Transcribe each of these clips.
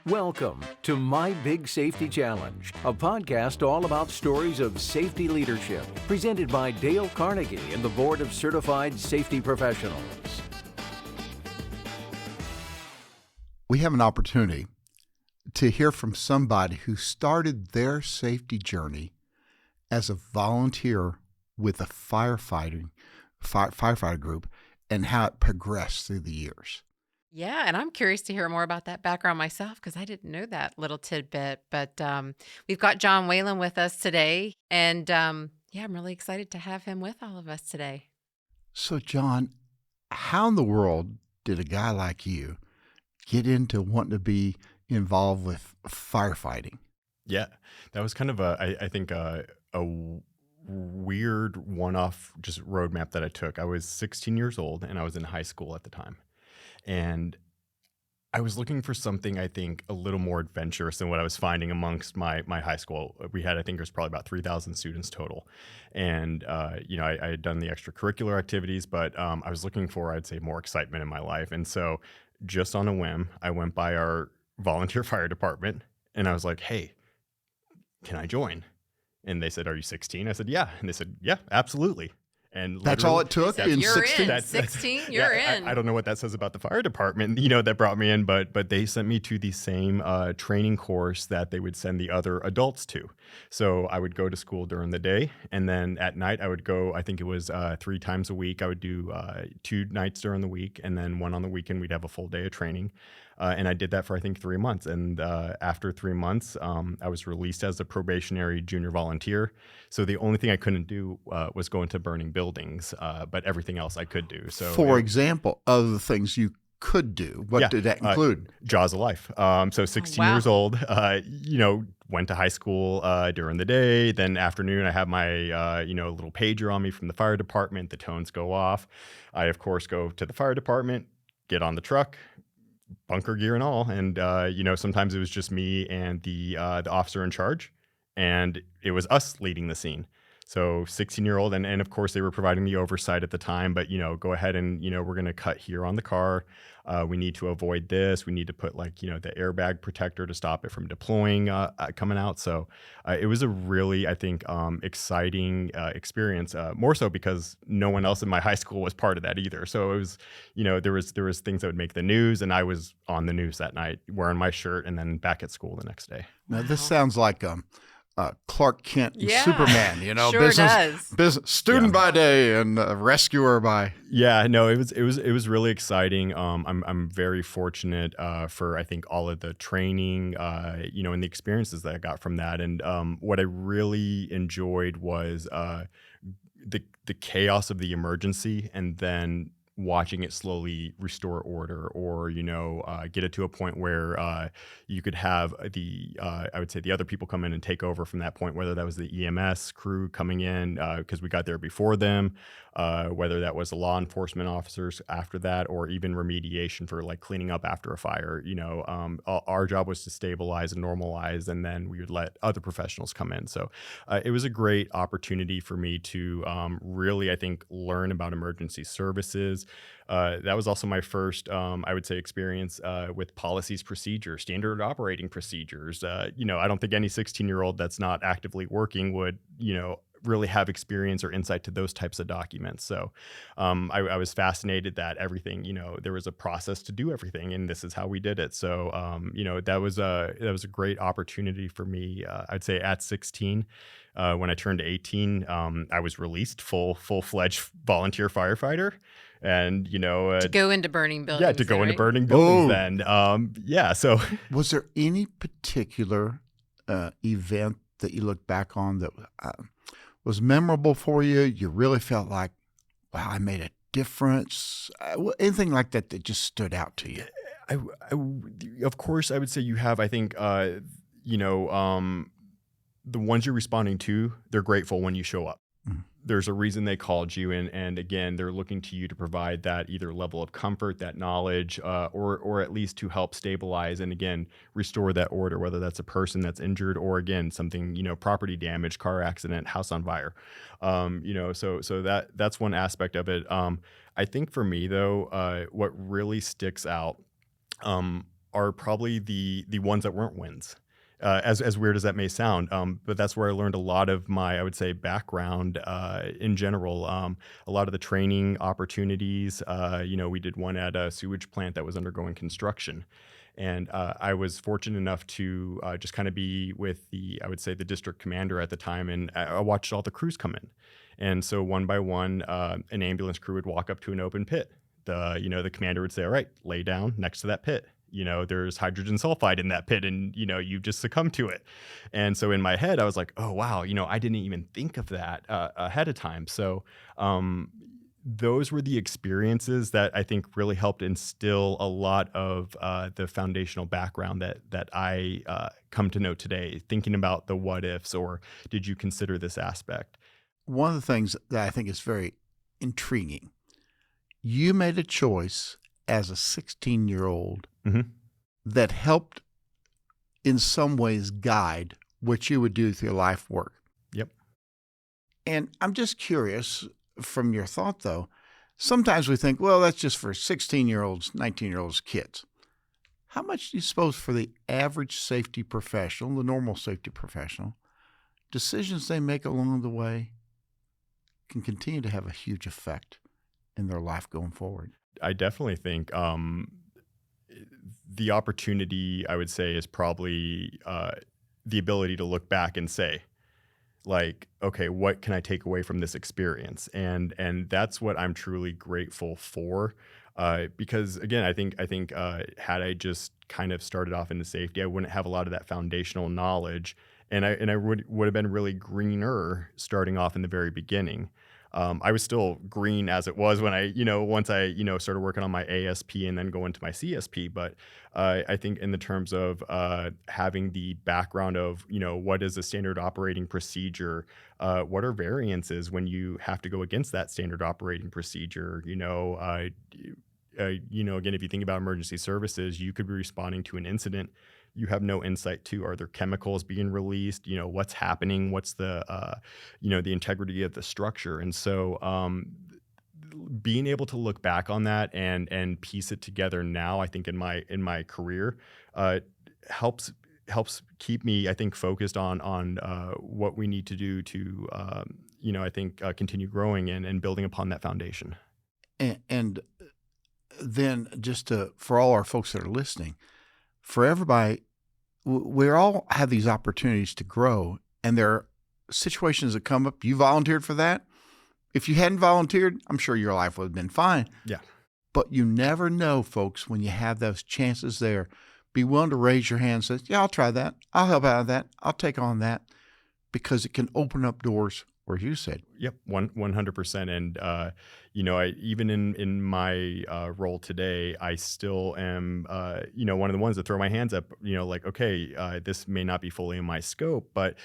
Welcome to My Big Safety Challenge, a podcast all about stories of safety leadership, presented by Dale Carnegie and the Board of Certified Safety Professionals. We have an opportunity to hear from somebody who started their safety journey as a volunteer with a firefighter group and how it progressed through the years. Yeah, and I'm curious to hear more about that background myself because I didn't know that little tidbit. But we've got John Whalen with us today, and I'm really excited to have him with all of us today. So, John, how in the world did a guy like you get into wanting to be involved with firefighting? Yeah, that was kind of I think a weird one-off just roadmap that I took. I was 16 years old and I was in high school at the time. And I was looking for something, I think, a little more adventurous than what I was finding amongst my high school. We had, I think, it was probably about 3,000 students total. And, I had done the extracurricular activities, but I was looking for, I'd say, more excitement in my life. And so just on a whim, I went by our volunteer fire department and I was like, hey, can I join? And they said, are you 16? I said, yeah. And they said, yeah, absolutely. And that's all it took in you're 16? In 16, you're in. I don't know what that says about the fire department, that brought me in, but they sent me to the same training course that they would send the other adults to. So I would go to school during the day, and then at night I would go, I think it was 3 times a week. I would do 2 nights during the week, and then 1 on the weekend. We'd have a full day of training. And I did that for, I think, 3 months. And after 3 months, I was released as a probationary junior volunteer. So the only thing I couldn't do was go into burning buildings, but everything else I could do. So, for example, of the things you could do, what did that include? Jaws of life. So 16 years old, went to high school during the day. Then afternoon, I have my, little pager on me from the fire department. The tones go off. I, of course, go to the fire department, get on the truck, bunker gear and all. And, sometimes it was just me and the officer in charge, and it was us leading the scene. So 16-year-old, and of course they were providing the oversight at the time, but, go ahead and, we're going to cut here on the car. We need to avoid this. We need to put the airbag protector to stop it from deploying, coming out. So it was a really, I think, exciting experience, more so because no one else in my high school was part of that either. So it was, there was things that would make the news, and I was on the news that night wearing my shirt and then back at school the next day. Now, this sounds like Clark Kent and Superman, sure business student by day and rescuer by. Yeah, no, it was really exciting. I'm very fortunate for, I think, all of the training, and the experiences that I got from that. And what I really enjoyed was the chaos of the emergency, and then watching it slowly restore order, or get it to a point where you could have I would say the other people come in and take over from that point, whether that was the EMS crew coming in because we got there before them, whether that was the law enforcement officers after that, or even remediation for cleaning up after a fire. Our job was to stabilize and normalize, and then we would let other professionals come in. So it was a great opportunity for me to really, I think, learn about emergency services. That was also my first, I would say, experience with policies, procedures, standard operating procedures. I don't think any 16-year-old that's not actively working would, really have experience or insight to those types of documents. So I was fascinated that everything, there was a process to do everything, and this is how we did it. So, that was a great opportunity for me. I'd say at 16, when I turned 18, I was released full-fledged volunteer firefighter. And, to go into burning buildings. Yeah, to go into burning buildings then. So. Was there any particular event that you look back on that was memorable for you? You really felt like, wow, I made a difference? Anything like that that just stood out to you? Of course, I would say you have, I think, the ones you're responding to, they're grateful when you show up. There's a reason they called you, and again, they're looking to you to provide that either level of comfort, that knowledge, or at least to help stabilize and again restore that order, whether that's a person that's injured or again something, property damage, car accident, house on fire. So that's one aspect of it. I think for me though, what really sticks out are probably the ones that weren't wins. As weird as that may sound, but that's where I learned a lot of my, I would say, background in general. A lot of the training opportunities. We did one at a sewage plant that was undergoing construction, and I was fortunate enough to just kind of be with I would say, the district commander at the time, and I watched all the crews come in. And so one by one, an ambulance crew would walk up to an open pit. The commander would say, "All right, lay down next to that pit. There's hydrogen sulfide in that pit, and you just succumb to it." And so in my head, I was like, "Oh wow, I didn't even think of that ahead of time." So those were the experiences that I think really helped instill a lot of the foundational background that I come to know today. Thinking about the what ifs, or did you consider this aspect? One of the things that I think is very intriguing, you made a choice as a 16-year-old Mm-hmm. that helped in some ways guide what you would do with your life work. Yep. And I'm just curious from your thought, though, sometimes we think, well, that's just for 16-year-olds, 19-year-olds, kids. How much do you suppose for the average safety professional, the normal safety professional, decisions they make along the way can continue to have a huge effect in their life going forward? I definitely think the opportunity, I would say, is probably the ability to look back and say, like, okay, what can I take away from this experience? And that's what I'm truly grateful for. Because again, I think had I just kind of started off into safety, I wouldn't have a lot of that foundational knowledge, and I would have been really greener starting off in the very beginning. I was still green as it was when once I started working on my ASP and then going to my CSP. But I think in the terms of having the background of, what is a standard operating procedure, what are variances when you have to go against that standard operating procedure, again, if you think about emergency services, you could be responding to an incident. You have no insight to, are there chemicals being released? What's happening? What's the integrity of the structure? And so being able to look back on that and piece it together now, I think in my career, helps keep me, I think, focused on what we need to do to I think continue growing and building upon that foundation. And then for all our folks that are listening, for everybody, we all have these opportunities to grow, and there are situations that come up. You volunteered for that. If you hadn't volunteered, I'm sure your life would have been fine. Yeah. But you never know, folks, when you have those chances there. Be willing to raise your hand and say, yeah, I'll try that. I'll help out of that. I'll take on that, because it can open up doors where you said. Yep, 100%. And I even in my role today, I still am one of the ones that throw my hands up. Like, okay, this may not be fully in my scope, but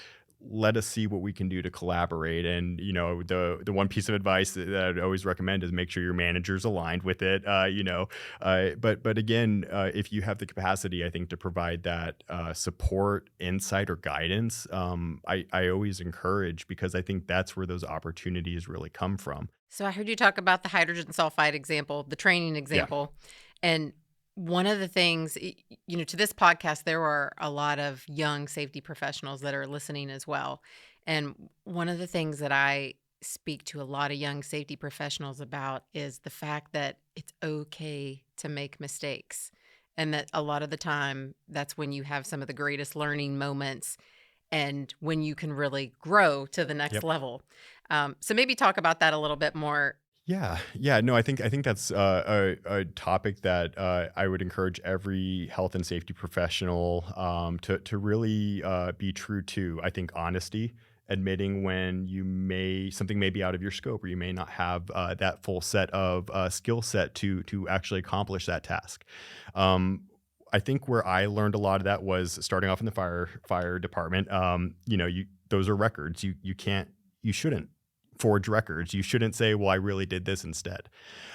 let us see what we can do to collaborate. And the one piece of advice that I'd always recommend is make sure your manager's aligned with it. But again, if you have the capacity, I think, to provide that support, insight, or guidance, I always encourage, because I think that's where those opportunities really come from. So I heard you talk about the hydrogen sulfide example, the training example, and one of the things, to this podcast, there are a lot of young safety professionals that are listening as well. And one of the things that I speak to a lot of young safety professionals about is the fact that it's okay to make mistakes. And that a lot of the time, that's when you have some of the greatest learning moments and when you can really grow to the next level. So maybe talk about that a little bit more. Yeah. No, I think that's a topic that I would encourage every health and safety professional to really be true to. I think honesty, admitting when something may be out of your scope, or you may not have that full set of skill set to actually accomplish that task. I think where I learned a lot of that was starting off in the fire department. Those are records. You shouldn't forge records. You shouldn't say, well, I really did this instead.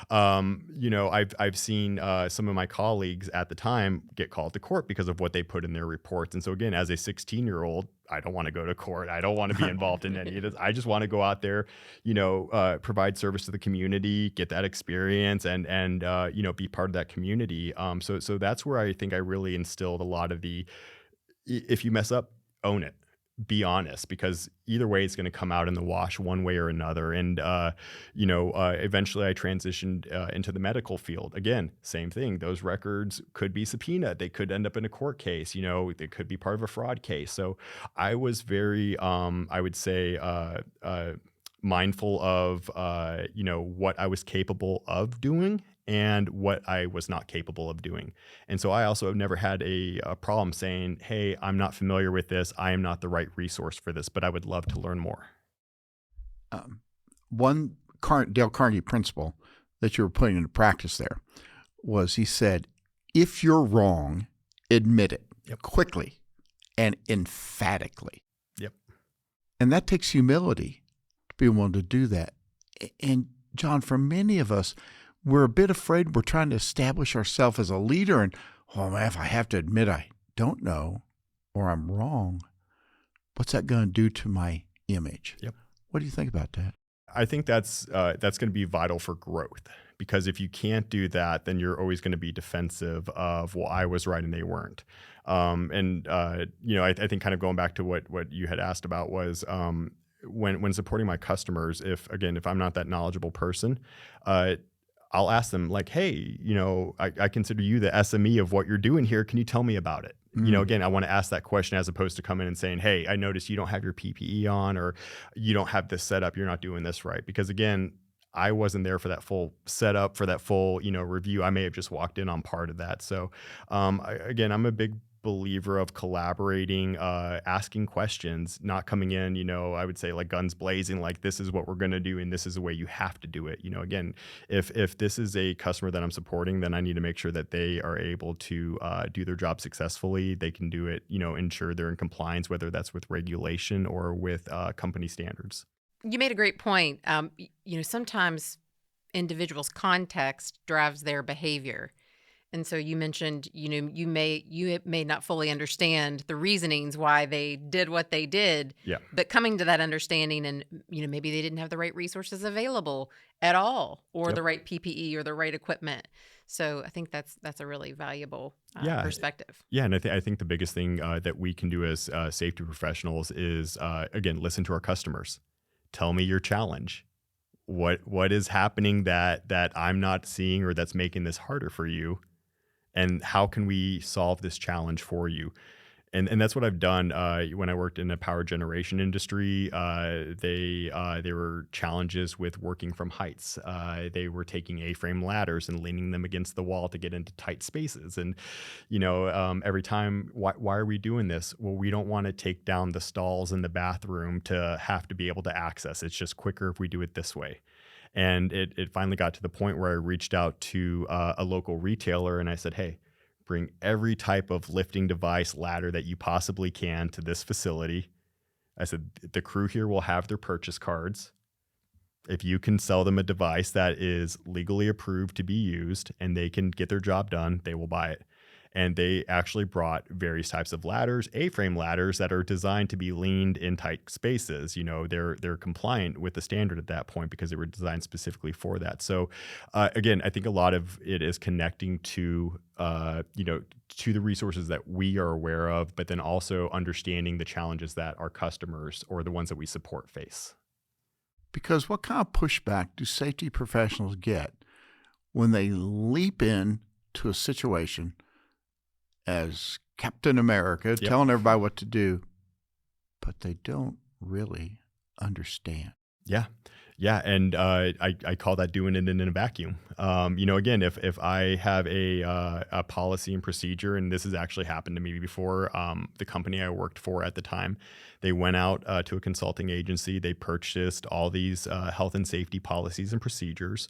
I've seen some of my colleagues at the time get called to court because of what they put in their reports. And so again, as a 16-year-old, I don't want to go to court. I don't want to be involved in any of this. I just want to go out there, provide service to the community, get that experience, and be part of that community. So that's where I think I really instilled a lot of the, if you mess up, own it. Be honest, because either way it's going to come out in the wash one way or another. And, eventually I transitioned into the medical field. Again, same thing. Those records could be subpoenaed. They could end up in a court case. They could be part of a fraud case. So I was very, I would say, mindful of, what I was capable of doing and what I was not capable of doing. And so I also have never had a problem saying, hey, I'm not familiar with this. I am not the right resource for this, but I would love to learn more. One Dale Carnegie principle that you were putting into practice there was, he said, if you're wrong, admit it quickly and emphatically. Yep. And that takes humility to be willing to do that. And John, for many of us, we're a bit afraid. We're trying to establish ourselves as a leader. And, oh, man, if I have to admit I don't know or I'm wrong, what's that going to do to my image? Yep. What do you think about that? I think that's going to be vital for growth, because if you can't do that, then you're always going to be defensive of, well, I was right and they weren't. I think kind of going back to what you had asked about was when supporting my customers, if I'm not that knowledgeable person, I'll ask them like, hey, I consider you the SME of what you're doing here. Can you tell me about it? Again, I want to ask that question as opposed to coming and saying, hey, I noticed you don't have your PPE on, or you don't have this set up. You're not doing this right. Because again, I wasn't there for that full setup, for that full, review. I may have just walked in on part of that. So I'm a big believer of collaborating, asking questions, not coming in, I would say like guns blazing, like this is what we're going to do and this is the way you have to do it. Again, if this is a customer that I'm supporting, then I need to make sure that they are able to do their job successfully. They can do it, ensure they're in compliance, whether that's with regulation or with company standards. You made a great point. Sometimes individuals' context drives their behavior. And so you mentioned, you may not fully understand the reasonings why they did what they did, but coming to that understanding, and maybe they didn't have the right resources available at all, or the right PPE or the right equipment. So I think that's a really valuable perspective. Yeah, and I think the biggest thing that we can do as safety professionals is again, listen to our customers. Tell me your challenge. What is happening that I'm not seeing, or that's making this harder for you? And how can we solve this challenge for you? And that's what I've done when I worked in the power generation industry. There were challenges with working from heights. They were taking A-frame ladders and leaning them against the wall to get into tight spaces. And every time, why are we doing this? Well, we don't want to take down the stalls in the bathroom to have to be able to access. It's just quicker if we do it this way. And it finally got to the point where I reached out to a local retailer and I said, hey, bring every type of lifting device, ladder that you possibly can to this facility. I said, the crew here will have their purchase cards. If you can sell them a device that is legally approved to be used and they can get their job done, they will buy it. And they actually brought various types of ladders, A-frame ladders that are designed to be leaned in tight spaces. They're compliant with the standard at that point because they were designed specifically for that. So again, I think a lot of it is connecting to to the resources that we are aware of, but then also understanding the challenges that our customers or the ones that we support face. Because what kind of pushback do safety professionals get when they leap in to a situation as Captain America, telling everybody what to do, but they don't really understand? Yeah, and I call that doing it in a vacuum. Again, if I have a policy and procedure, and this has actually happened to me before, the company I worked for at the time, they went out to a consulting agency, they purchased all these health and safety policies and procedures,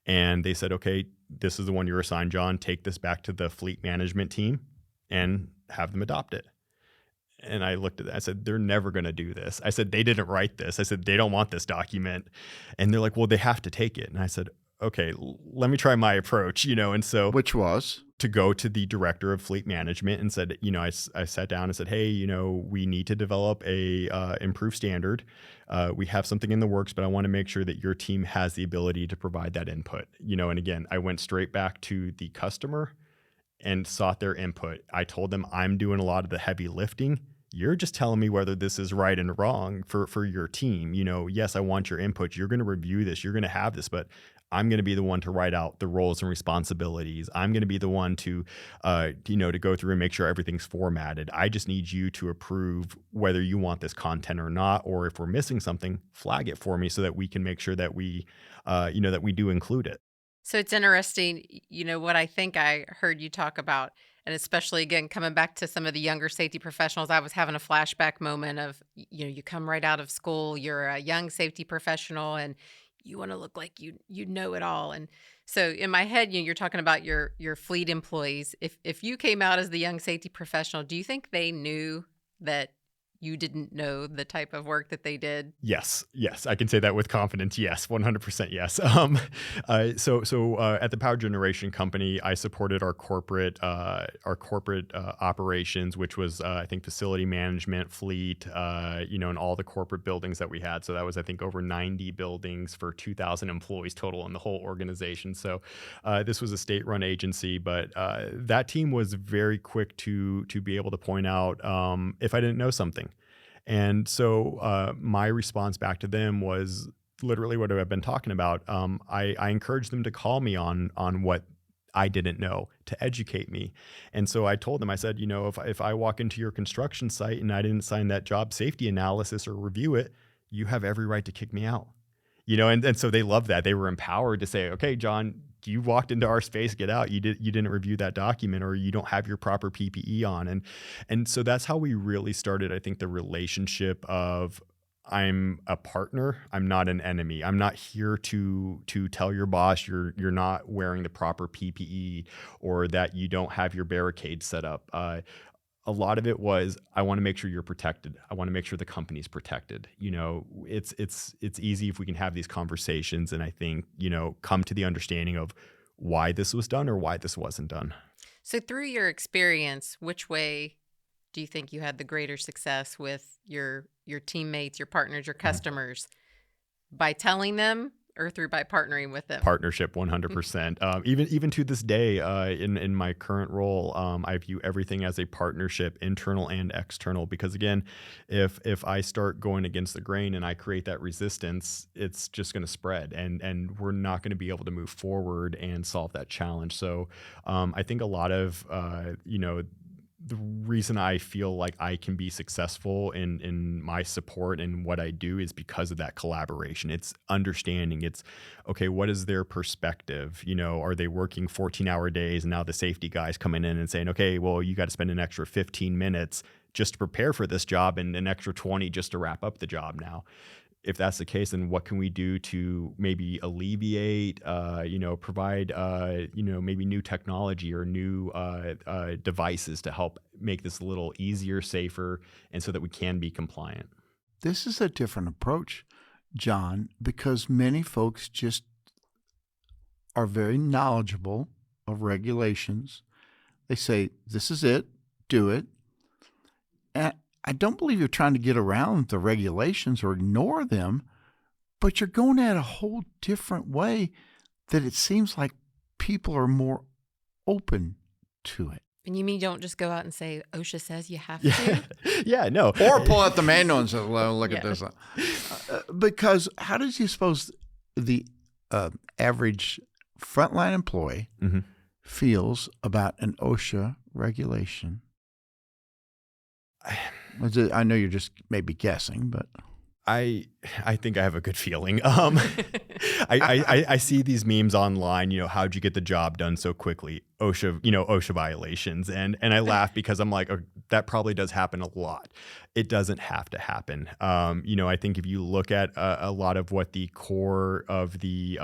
and they said, okay, this is the one you're assigned, John, take this back to the fleet management team and have them adopt it. And I looked at that. I said, they're never going to do this. I said, they didn't write this. I said, they don't want this document. And they're like, well, they have to take it. And I said, okay, let me try my approach, And so Which was? to go to the director of fleet management and said, I sat down and said, hey, we need to develop a improved standard. We have something in the works, but I want to make sure that your team has the ability to provide that input. And again, I went straight back to the customer and sought their input. I told them I'm doing a lot of the heavy lifting. You're just telling me whether this is right and wrong for your team. Yes, I want your input. You're going to review this. You're going to have this, but I'm going to be the one to write out the roles and responsibilities. I'm going to be the one to, to go through and make sure everything's formatted. I just need you to approve whether you want this content or not, or if we're missing something, flag it for me so that we can make sure that we, that we do include it. So it's interesting, what I think I heard you talk about, and especially, again, coming back to some of the younger safety professionals, I was having a flashback moment of, you come right out of school, you're a young safety professional, and you want to look like you know it all. And so in my head, you're talking about your fleet employees. If you came out as the young safety professional, do you think they knew that you didn't know the type of work that they did? Yes, I can say that with confidence. Yes, 100% yes. So at the power generation company, I supported our corporate operations, which was I think facility management, fleet, and all the corporate buildings that we had. So that was I think over 90 buildings for 2,000 employees total in the whole organization. So this was a state-run agency, but that team was very quick to be able to point out if I didn't know something. And so my response back to them was literally what I've been talking about. I encouraged them to call me on what I didn't know, to educate me. And so I told them, I said, if I walk into your construction site and I didn't sign that job safety analysis or review it, you have every right to kick me out. And so they loved that. They were empowered to say, okay, John, you walked into our space, get out. You didn't review that document, or you don't have your proper PPE on. And so that's how we really started, I think, the relationship of I'm a partner. I'm not an enemy. I'm not here to tell your boss you're not wearing the proper PPE or that you don't have your barricade set up. A lot of it was, I want to make sure you're protected. I want to make sure the company's protected. It's easy if we can have these conversations and I think, come to the understanding of why this was done or why this wasn't done. So through your experience, which way do you think you had the greater success with your teammates, your partners, your customers? By telling them or by partnering with them? Partnership, 100%. Even to this day, in my current role, I view everything as a partnership, internal and external. Because again, if I start going against the grain and I create that resistance, it's just going to spread, and we're not going to be able to move forward and solve that challenge. So I think a lot of the reason I feel like I can be successful in my support and what I do is because of that collaboration. It's understanding. It's, okay, what is their perspective? Are they working 14-hour days and now the safety guy's coming in and saying, okay, well, you got to spend an extra 15 minutes just to prepare for this job and an extra 20 just to wrap up the job now. If that's the case, then what can we do to maybe alleviate, provide, maybe new technology or new devices to help make this a little easier, safer, and so that we can be compliant? This is a different approach, John, because many folks just are very knowledgeable of regulations. They say, this is it, do it. And I don't believe you're trying to get around the regulations or ignore them, but you're going at a whole different way that it seems like people are more open to it. And you mean don't just go out and say, OSHA says you have to? Yeah, no. Or pull out the manual and say, well, look at this. Because how does you suppose the average frontline employee feels about an OSHA regulation? I know you're just maybe guessing, but I think I have a good feeling. I see these memes online. How'd you get the job done so quickly? OSHA violations, and I laugh because I'm like, oh, that probably does happen a lot. It doesn't have to happen. I think if you look at a lot of what the core of the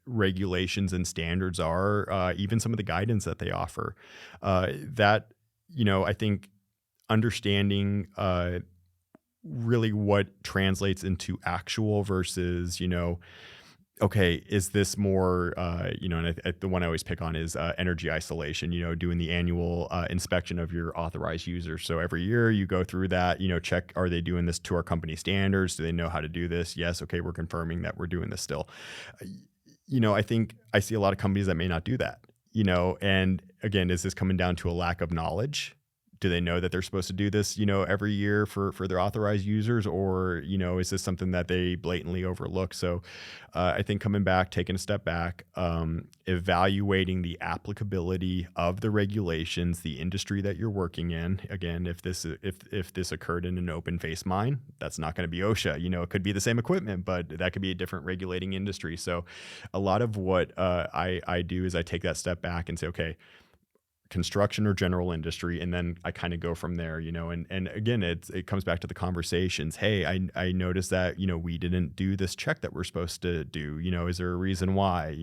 regulations and standards are, even some of the guidance that they offer, I think understanding really what translates into actual versus, okay, is this more, and the one I always pick on is energy isolation, doing the annual inspection of your authorized users. So every year you go through that, check, are they doing this to our company standards? Do they know how to do this? Yes. Okay. We're confirming that we're doing this still. I think I see a lot of companies that may not do that, and again, is this coming down to a lack of knowledge? Do they know that they're supposed to do this, every year for their authorized users, or, is this something that they blatantly overlook? So I think coming back, taking a step back, evaluating the applicability of the regulations, the industry that you're working in. Again, if this occurred in an open face mine, that's not going to be OSHA. It could be the same equipment, but that could be a different regulating industry. So a lot of what I do is I take that step back and say, okay, construction or general industry, and then I kind of go from there, and again, it comes back to the conversations. Hey, I noticed that, we didn't do this check that we're supposed to do, is there a reason why,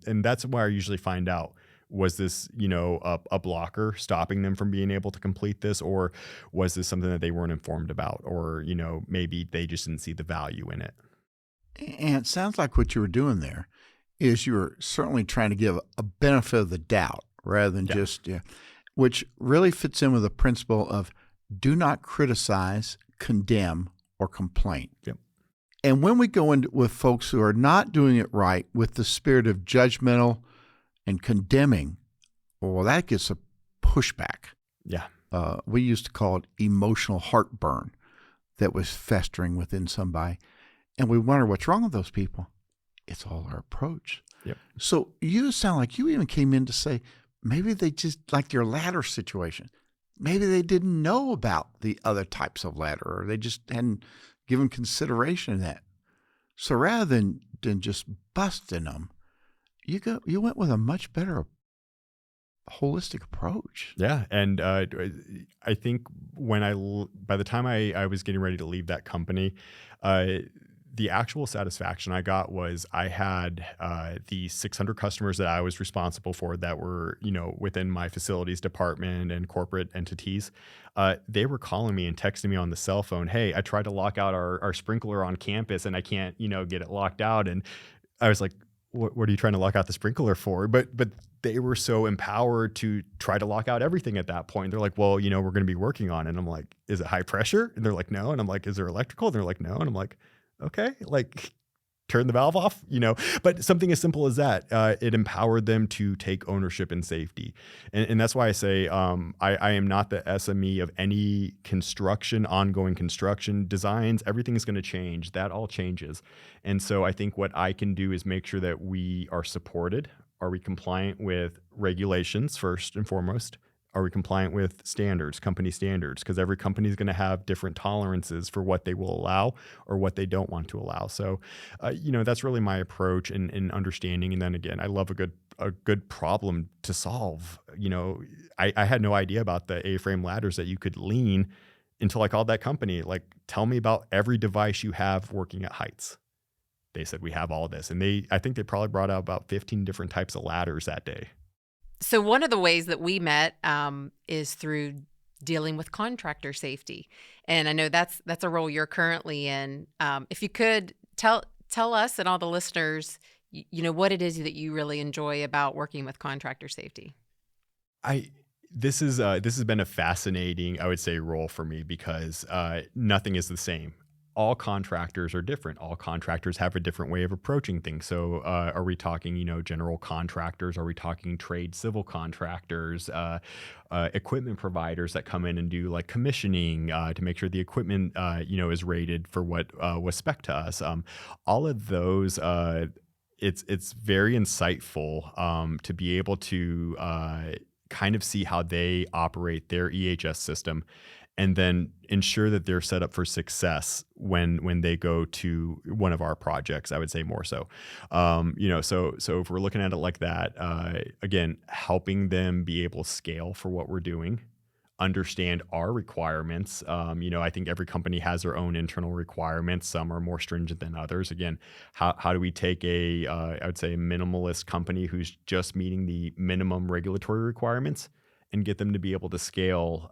and that's why I usually find out, was this, a blocker stopping them from being able to complete this, or was this something that they weren't informed about, or, maybe they just didn't see the value in it. And it sounds like what you were doing there is you were certainly trying to give a benefit of the doubt rather than which really fits in with the principle of do not criticize, condemn, or complain. Yep. And when we go in with folks who are not doing it right with the spirit of judgmental and condemning, well, that gets a pushback. Yeah. We used to call it emotional heartburn that was festering within somebody. And we wonder what's wrong with those people. It's all our approach. Yep. So you sound like you even came in to say, maybe they just, like your ladder situation, maybe they didn't know about the other types of ladder, or they just hadn't given consideration to that. So rather than just busting them, you went with a much better holistic approach. Yeah. And I think by the time I was getting ready to leave that company, the actual satisfaction I got was I had the 600 customers that I was responsible for that were, within my facilities department and corporate entities. They were calling me and texting me on the cell phone, hey, I tried to lock out our sprinkler on campus and I can't, get it locked out. And I was like, what are you trying to lock out the sprinkler for? But they were so empowered to try to lock out everything at that point. They're like, well, we're going to be working on it. And I'm like, is it high pressure? And they're like, no. And I'm like, is there electrical? And they're like, no. And I'm like, okay, turn the valve off, but something as simple as that, it empowered them to take ownership and safety. And that's why I say, I am not the SME of any ongoing construction designs. Everything is going to change. That all changes. And so I think what I can do is make sure that we are supported. Are we compliant with regulations first and foremost? Are we compliant with standards, company standards? Because every company is going to have different tolerances for what they will allow or what they don't want to allow. So, that's really my approach in understanding. And then again, I love a good problem to solve. I had no idea about the A-frame ladders that you could lean until I called that company. Like, tell me about every device you have working at heights. They said, we have all this. And I think they probably brought out about 15 different types of ladders that day. So one of the ways that we met is through dealing with contractor safety, and I know that's a role you're currently in. If you could tell us and all the listeners, what it is that you really enjoy about working with contractor safety. This has been a fascinating, I would say, role for me because nothing is the same. All contractors are different. All contractors have a different way of approaching things. So are we talking, general contractors? Are we talking trade civil contractors, equipment providers that come in and do like commissioning to make sure the equipment, is rated for what was spec to us? All of those, it's very insightful to be able to kind of see how they operate their EHS system, and then ensure that they're set up for success when they go to one of our projects. I would say more so, so if we're looking at it like that, again, helping them be able to scale for what we're doing, understand our requirements. I think every company has their own internal requirements. Some are more stringent than others. Again, how do we take I would say a minimalist company who's just meeting the minimum regulatory requirements and get them to be able to scale,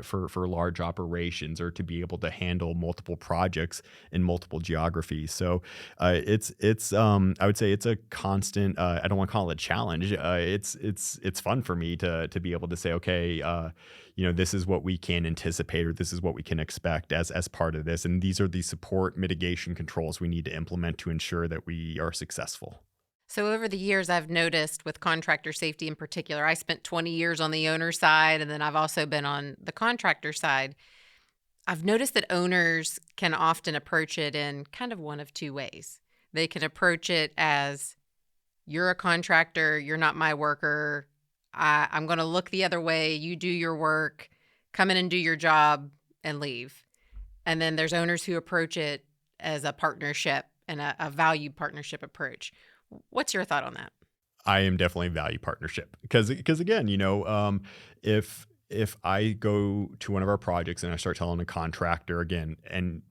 for large operations or to be able to handle multiple projects in multiple geographies. So it's I would say it's a constant. I don't want to call it a challenge. It's fun for me to be able to say, okay, this is what we can anticipate, or this is what we can expect as part of this, and these are the support mitigation controls we need to implement to ensure that we are successful. So over the years, I've noticed with contractor safety in particular, I spent 20 years on the owner side, and then I've also been on the contractor side. I've noticed that owners can often approach it in kind of one of two ways. They can approach it as, you're a contractor, you're not my worker. I'm going to look the other way. You do your work, come in and do your job and leave. And then there's owners who approach it as a partnership and a valued partnership approach. What's your thought on that? I am definitely a value partnership because again, if I go to one of our projects and I start telling a contractor again, and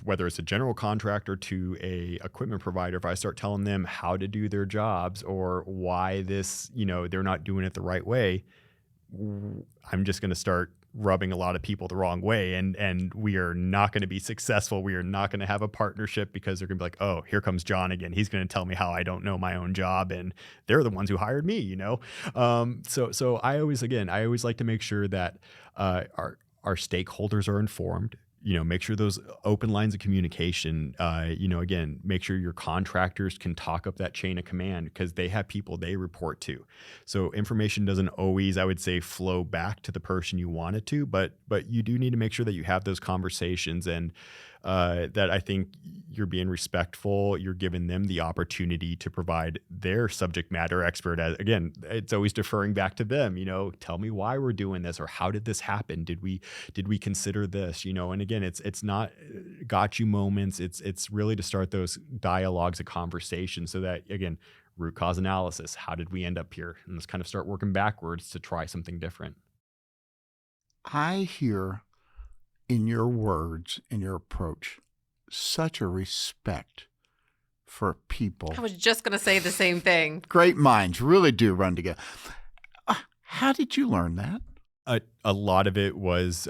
whether it's a general contractor to a equipment provider, if I start telling them how to do their jobs or why this, they're not doing it the right way, I'm just going to start rubbing a lot of people the wrong way, and we are not going to be successful. We are not going to have a partnership because they're going to be like, oh, here comes John again. He's going to tell me how I don't know my own job, and they're the ones who hired me, So I always like to make sure that our stakeholders are informed. Make sure those open lines of communication, again, make sure your contractors can talk up that chain of command because they have people they report to. So information doesn't always, I would say, flow back to the person you want it to, but you do need to make sure that you have those conversations and that I think you're being respectful. You're giving them the opportunity to provide their subject matter expert. Again, it's always deferring back to them. Tell me why we're doing this, or how did this happen? Did we consider this? And again, it's not got you moments. It's really to start those dialogues, a conversation, so that again, root cause analysis. How did we end up here? And let's kind of start working backwards to try something different. I hear in your words, in your approach, such a respect for people. I was just going to say the same thing. Great minds really do run together. How did you learn that? A lot of it was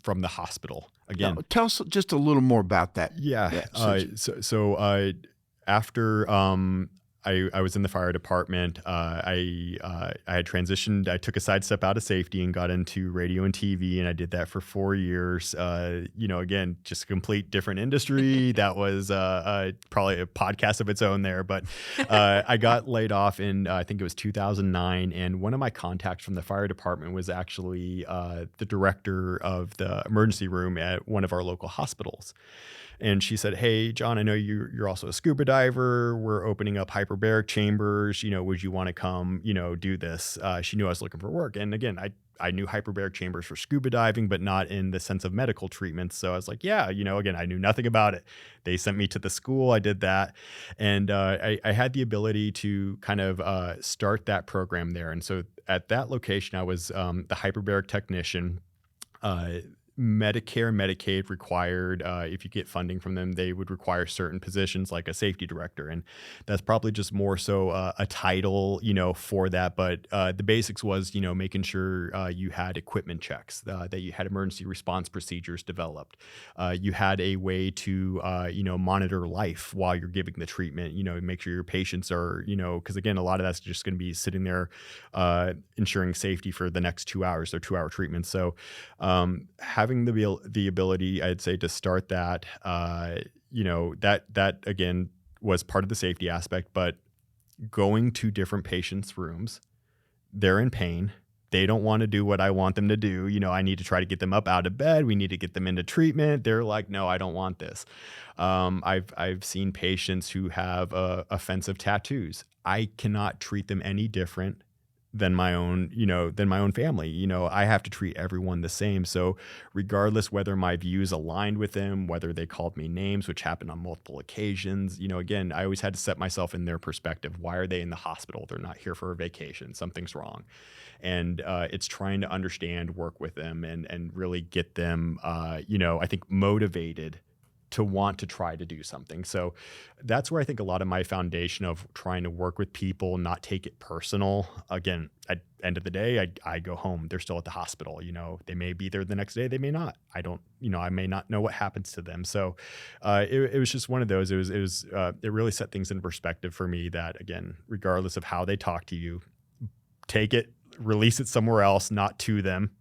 from the hospital. Again, now, tell us just a little more about that. Yeah. After I was in the fire department. I had transitioned. I took a sidestep out of safety and got into radio and TV, and I did that for 4 years. Again, just a complete different industry. That was probably a podcast of its own there. But I got laid off in I think it was 2009, and one of my contacts from the fire department was actually the director of the emergency room at one of our local hospitals. And she said, "Hey, John, I know you're also a scuba diver. We're opening up hyperbaric chambers. Would you want to come, do this?" She knew I was looking for work. And again, I knew hyperbaric chambers for scuba diving, but not in the sense of medical treatments. So I was like, yeah, again, I knew nothing about it. They sent me to the school. I did that. And I had the ability to kind of start that program there. And so at that location, I was the hyperbaric technician. Medicare and Medicaid required, if you get funding from them, they would require certain positions like a safety director. And that's probably just more so a title, for that. But the basics was, making sure you had equipment checks, that you had emergency response procedures developed. You had a way to, monitor life while you're giving the treatment, make sure your patients are, because again, a lot of that's just going to be sitting there ensuring safety for the next 2 hours, their 2-hour treatment. So having the ability, I'd say, to start that, that again was part of the safety aspect, but going to different patients' rooms, they're in pain. They don't want to do what I want them to do. I need to try to get them up out of bed. We need to get them into treatment. They're like, no, I don't want this. I've seen patients who have offensive tattoos. I cannot treat them any different than my own family. I have to treat everyone the same. So regardless whether my views aligned with them, whether they called me names, which happened on multiple occasions, again, I always had to set myself in their perspective. Why are they in the hospital? They're not here for a vacation. Something's wrong. And it's trying to understand, work with them, and really get them, I think, motivated to want to try to do something. So that's where I think a lot of my foundation of trying to work with people, not take it personal. Again, at the end of the day, I go home. They're still at the hospital. They may be there the next day. They may not. I don't, I may not know what happens to them. So it was just one of those. It really set things in perspective for me that, again, regardless of how they talk to you, take it, release it somewhere else, not to them.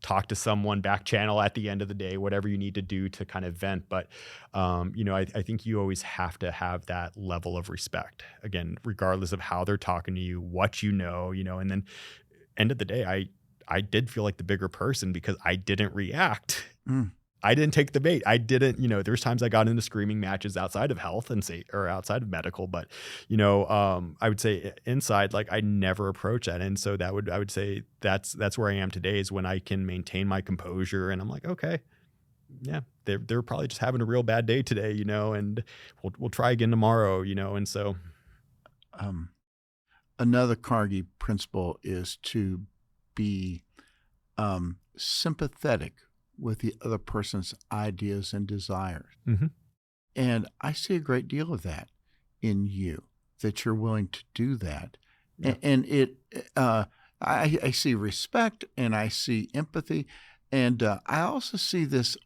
Talk to someone, back channel at the end of the day, whatever you need to do to kind of vent. But, I think you always have to have that level of respect, again, regardless of how they're talking to you, what and then end of the day, I did feel like the bigger person because I didn't react. I didn't take the bait. I didn't, there's times I got into screaming matches outside of health or outside of medical, but, I would say inside, like I never approach that. And so I would say that's where I am today is when I can maintain my composure and I'm like, okay, yeah, they're probably just having a real bad day today, and we'll try again tomorrow, and so. Another Carnegie principle is to be sympathetic with the other person's ideas and desires. Mm-hmm. And I see a great deal of that in you, that you're willing to do that. Yeah. And I see respect and I see empathy. And I also see this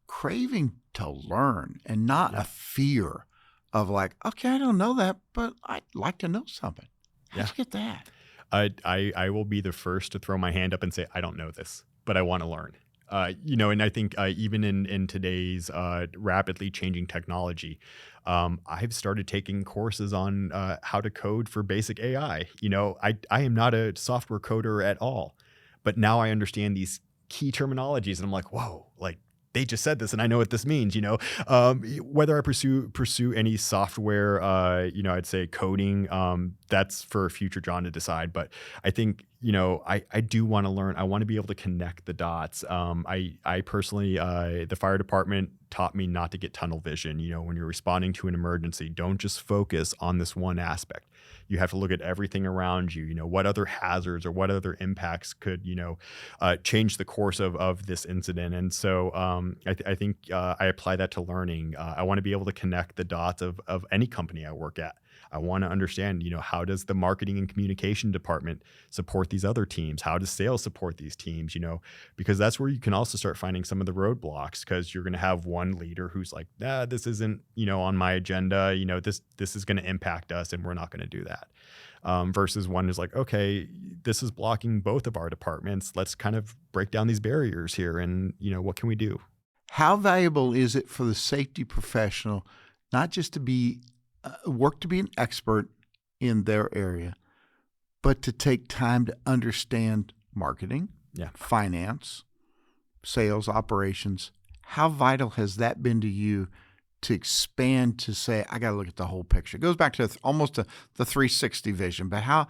craving to learn and not a fear of like, okay, I don't know that, but I'd like to know something. How'd you get that? I will be the first to throw my hand up and say, I don't know this, but I want to learn. And I think even in today's rapidly changing technology, I've started taking courses on how to code for basic AI. I am not a software coder at all, but now I understand these key terminologies and I'm like, whoa, like they just said this and I know what this means, whether I pursue any software, I'd say coding, that's for future John to decide. But I think, I do want to learn. I want to be able to connect the dots. I personally, the fire department taught me not to get tunnel vision. When you're responding to an emergency, don't just focus on this one aspect. You have to look at everything around you. What other hazards or what other impacts could, change the course of this incident. And so I think I apply that to learning. I want to be able to connect the dots of any company I work at. I want to understand, how does the marketing and communication department support these other teams? How does sales support these teams? Because that's where you can also start finding some of the roadblocks because you're going to have one leader who's like, this isn't, on my agenda, this is going to impact us and we're not going to do that. Versus one who's like, okay, this is blocking both of our departments. Let's kind of break down these barriers here and, what can we do? How valuable is it for the safety professional, not just to be work to be an expert in their area, but to take time to understand marketing, finance, sales, operations? How vital has that been to you to expand to say, I got to look at the whole picture? It goes back to almost the 360 vision, but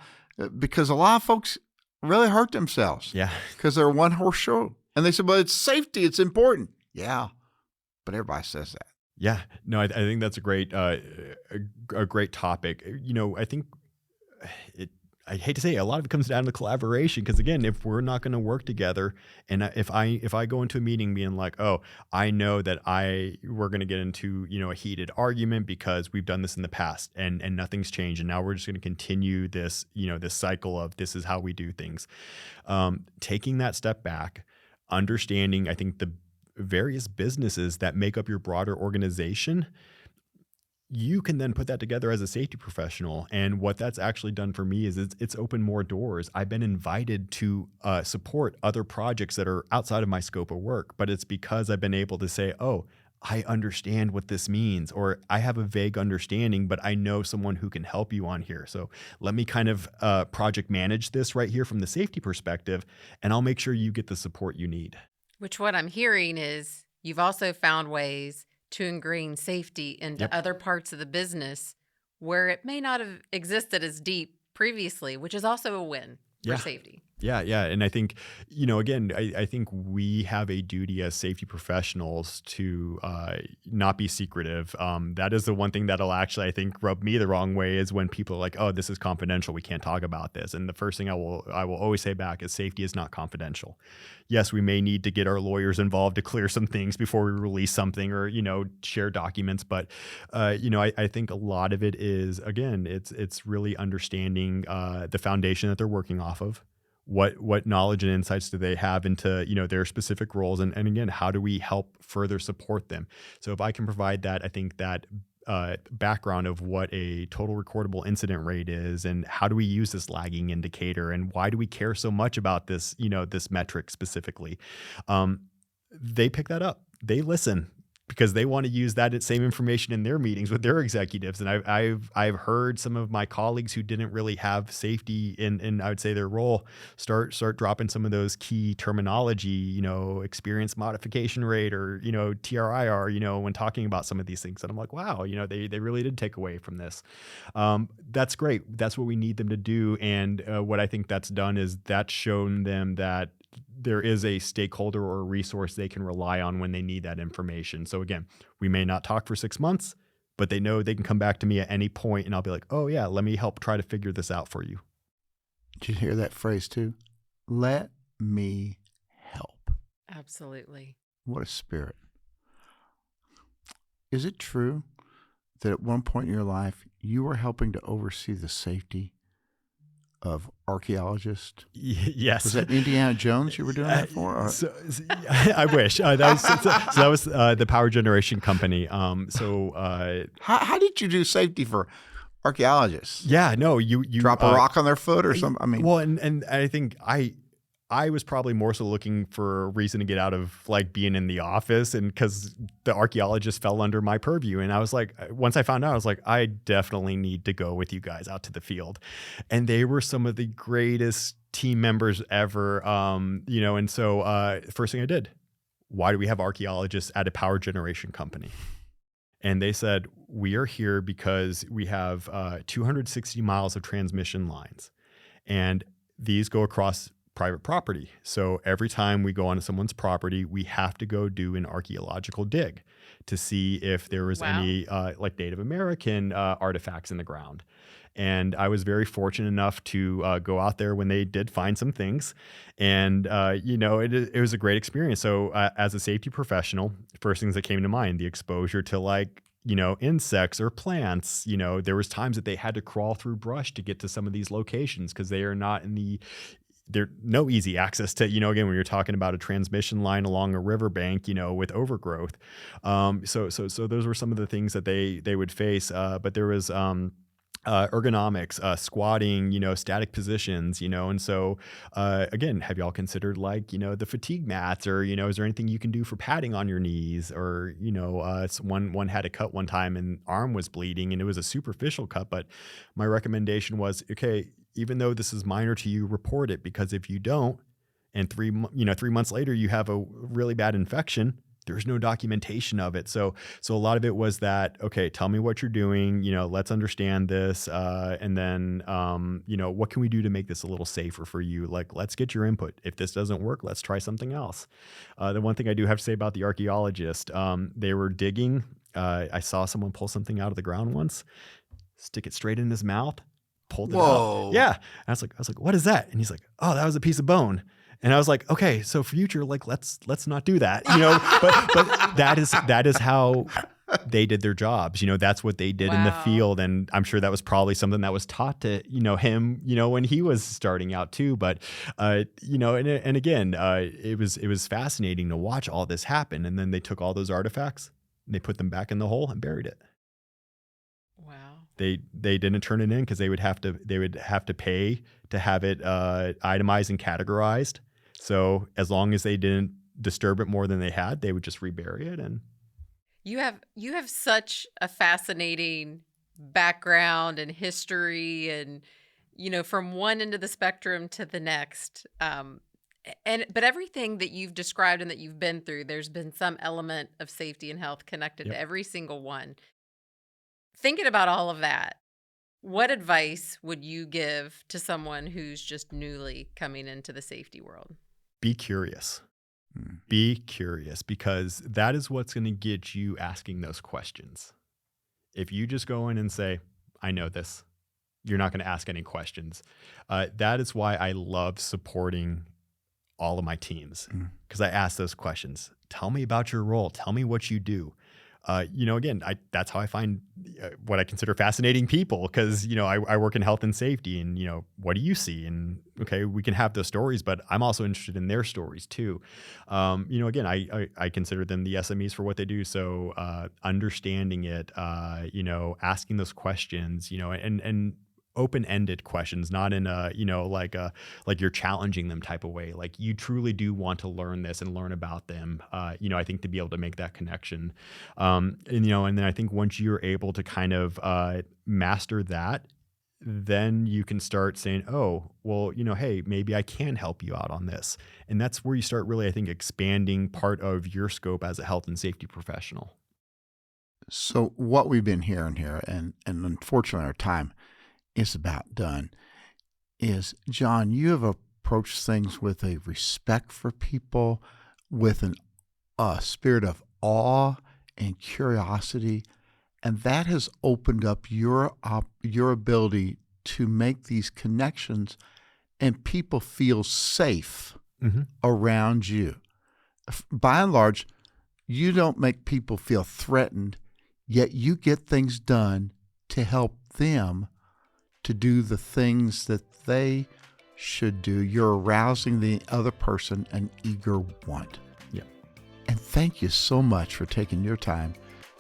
because a lot of folks really hurt themselves because they're a one-horse show. And they said, well, it's safety, it's important. Yeah, but everybody says that. Yeah, no, I think that's a great topic. I think I hate to say it, a lot of it comes down to collaboration because again, if we're not going to work together, and if I go into a meeting being like, oh, I know that we're going to get into a heated argument because we've done this in the past and nothing's changed, and now we're just going to continue this this cycle of this is how we do things. Taking that step back, understanding, I think the various businesses that make up your broader organization, you can then put that together as a safety professional. And what that's actually done for me is it's opened more doors. I've been invited to support other projects that are outside of my scope of work, but it's because I've been able to say, oh, I understand what this means, or I have a vague understanding, but I know someone who can help you on here. So let me kind of project manage this right here from the safety perspective, and I'll make sure you get the support you need. Which what I'm hearing is you've also found ways to ingrain safety into other parts of the business where it may not have existed as deep previously, which is also a win for safety. Yeah. And I think, again, I think we have a duty as safety professionals to not be secretive. That is the one thing that'll actually, I think, rub me the wrong way is when people are like, oh, this is confidential. We can't talk about this. And the first thing I will always say back is safety is not confidential. Yes, we may need to get our lawyers involved to clear some things before we release something or, share documents. But, I think a lot of it is, again, it's really understanding the foundation that they're working off of. What knowledge and insights do they have into their specific roles, and again, how do we help further support them? So if I can provide that, I think that background of what a total recordable incident rate is, and how do we use this lagging indicator, and why do we care so much about this this metric specifically, they pick that up, they listen, because they want to use that same information in their meetings with their executives. And I've heard some of my colleagues who didn't really have safety in I would say their role start dropping some of those key terminology, experience modification rate or TRIR, when talking about some of these things. And I'm like, wow, they really did take away from this. That's great. That's what we need them to do. And what I think that's done is that's shown them that there is a stakeholder or a resource they can rely on when they need that information. So again, we may not talk for 6 months, but they know they can come back to me at any point and I'll be like, oh yeah, let me help try to figure this out for you. Did you hear that phrase too? Let me help. Absolutely. What a spirit. Is it true that at one point in your life, you were helping to oversee the safety of archaeologists? Yes. Was that Indiana Jones you were doing that for? I wish. That was the power generation company. How did you do safety for archaeologists? Yeah, no, you drop a rock on their foot or something? I mean, well, and I think I was probably more so looking for a reason to get out of like being in the office, and because the archaeologists fell under my purview. And I was like, once I found out, I was like, I definitely need to go with you guys out to the field. And they were some of the greatest team members ever. And so first thing I did, why do we have archaeologists at a power generation company? And they said, we are here because we have 260 miles of transmission lines, and these go across private property. So every time we go onto someone's property, we have to go do an archaeological dig to see if there was any like Native American artifacts in the ground. And I was very fortunate enough to go out there when they did find some things. And, it was a great experience. So as a safety professional, first things that came to mind, the exposure to like, insects or plants. There was times that they had to crawl through brush to get to some of these locations because they are not in there's no easy access to, again, when you're talking about a transmission line along a riverbank, with overgrowth. So those were some of the things that they would face. But there was ergonomics, squatting, static positions, and so again, have y'all considered like, the fatigue mats, or, is there anything you can do for padding on your knees? Or, one had a cut one time and arm was bleeding and it was a superficial cut. But my recommendation was, okay, even though this is minor to you, report it, because if you don't, and 3 months later, you have a really bad infection, there's no documentation of it. So a lot of it was that, okay, tell me what you're doing, let's understand this. And then, what can we do to make this a little safer for you? Like, let's get your input. If this doesn't work, let's try something else. The one thing I do have to say about the archaeologist, they were digging. I saw someone pull something out of the ground once, stick it straight in his mouth, pulled it out. Yeah. And I was like, what is that? And he's like, oh, that was a piece of bone. And I was like, okay, so future, like, let's not do that, but that is how they did their jobs. That's what they did in the field. And I'm sure that was probably something that was taught to, him, when he was starting out too. But, and again, it was fascinating to watch all this happen. And then they took all those artifacts and they put them back in the hole and buried it. Wow. They didn't turn it in because they would have to pay to have it itemized and categorized. So as long as they didn't disturb it more than they had, they would just rebury it. And you have such a fascinating background and history, and from one end of the spectrum to the next. But everything that you've described and that you've been through, there's been some element of safety and health connected to every single one. Thinking about all of that, What advice would you give to someone who's just newly coming into the safety world? Be curious. Be curious, because that is what's going to get you asking those questions. If you just go in and say, I know this, you're not going to ask any questions. That is why I love supporting all of my teams, because I ask those questions. Tell me about your role. Tell me what you do. Again, that's how I find what I consider fascinating people, because, I work in health and safety, and, what do you see? And okay, we can have those stories, but I'm also interested in their stories too. Again, I consider them the SMEs for what they do. So understanding it, asking those questions, and open-ended questions, not in a, like you're challenging them type of way. Like, you truly do want to learn this and learn about them, I think, to be able to make that connection. And then I think once you're able to kind of master that, then you can start saying, oh, well, hey, maybe I can help you out on this. And that's where you start really, I think, expanding part of your scope as a health and safety professional. So what we've been hearing here, and unfortunately our time is about done, is, John, you have approached things with a respect for people, with a spirit of awe and curiosity, and that has opened up your ability to make these connections, and people feel safe around you. By and large, you don't make people feel threatened, yet you get things done to help them to do the things that they should do. You're arousing the other person an eager want. Yeah. And thank you so much for taking your time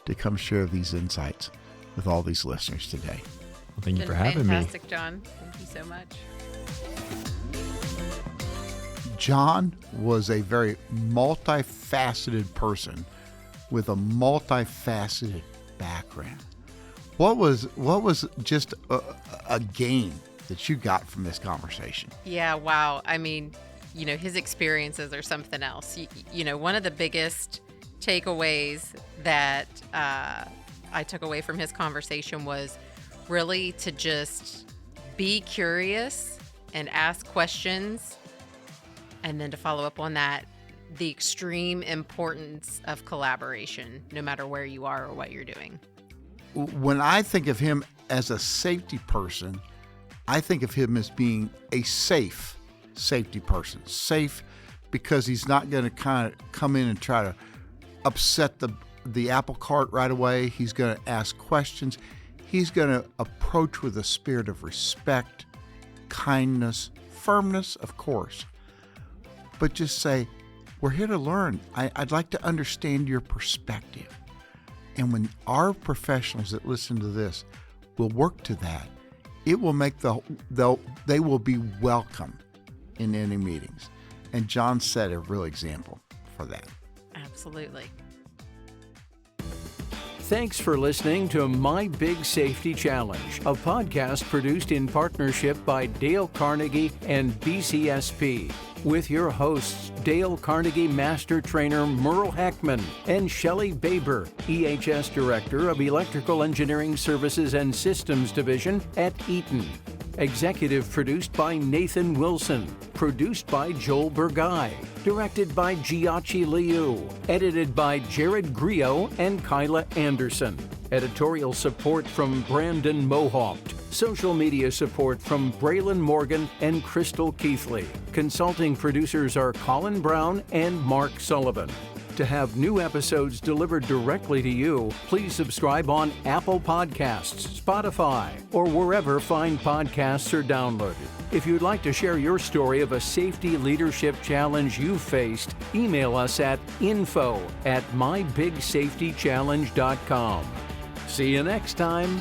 to come share these insights with all these listeners today. Well, thank you for having me. Fantastic, John. Thank you so much. John was a very multifaceted person with a multifaceted background. What was just a gain that you got from this conversation? Yeah, wow. I mean, his experiences are something else. One of the biggest takeaways that I took away from his conversation was really to just be curious and ask questions, and then to follow up on that, the extreme importance of collaboration, no matter where you are or what you're doing. When I think of him as a safety person, I think of him as being a safe safety person. Safe because he's not going to kind of come in and try to upset the apple cart right away. He's going to ask questions. He's going to approach with a spirit of respect, kindness, firmness, of course. But just say, we're here to learn. I'd like to understand your perspective. And when our professionals that listen to this will work to that, it will make they will be welcome in any meetings. And John set a real example for that. Absolutely. Thanks for listening to My Big Safety Challenge, a podcast produced in partnership by Dale Carnegie and BCSP, with your hosts Dale Carnegie Master Trainer Merle Heckman and Shelley Baber, EHS Director of Electrical Engineering Services and Systems Division at Eaton. Executive produced by Nathan Wilson. Produced by Joel Burgai. Directed by Giachi Liu. Edited by Jared Griot and Kyla Anderson. Editorial support from Brandon Mohaupt. Social media support from Braylon Morgan and Crystal Keithley. Consulting producers are Colin Brown and Mark Sullivan. To have new episodes delivered directly to you, please subscribe on Apple Podcasts, Spotify, or wherever fine podcasts are downloaded. If you'd like to share your story of a safety leadership challenge you faced, email us at info@mybigsafetychallenge.com. See you next time.